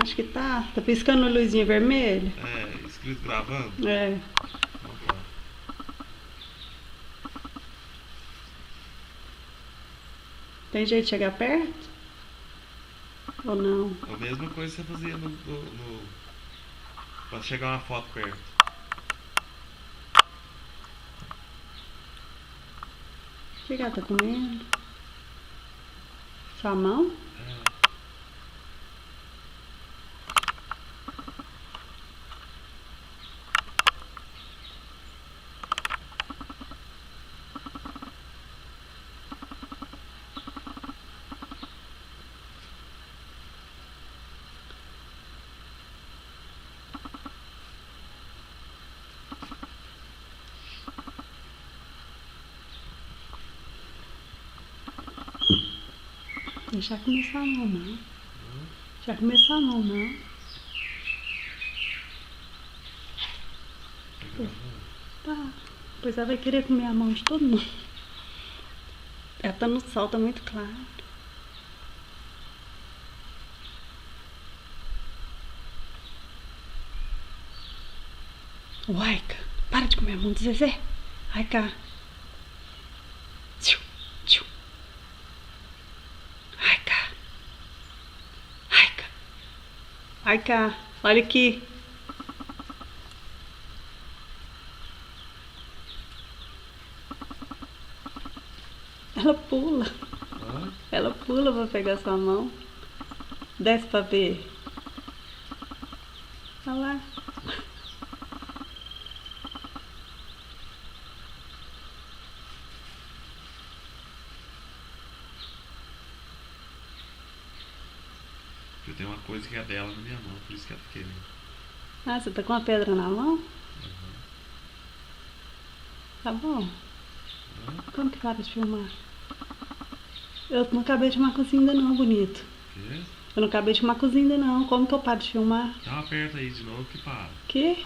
Acho que tá. Tá piscando luzinha vermelha? É, escrito gravando? É. Então tá. Tem jeito de chegar perto? Ou não? É a mesma coisa que você fazia pra chegar uma foto perto. O que ela tá comendo? Sua mão? É. Deixa começar não, não. Hum? Já começar não, não. Tá gravando? Tá. Pois ela vai querer comer a mão de todo mundo. Ela tá no sol, tá muito claro. Uai, cá. Para de comer a mão do Zezé. Ai, cá. Tchiu, tchiu. Ai, cá. Ai, cá. Ai, cá. Olha aqui. Ela pula. Hã? Ela pula pra pegar sua mão. Desce pra ver. Olha lá. Eu tenho uma coisa que é dela na minha mão, por isso que ela tá querendo. Ah, você tá com uma pedra na mão? Uhum. Tá bom. Hã? Como que para de filmar? Eu não acabei de filmar a cozinha ainda não, bonito. Quê? Eu não acabei de filmar a cozinha ainda não. Como que eu paro de filmar? Dá uma aperta aí de novo que para. Que?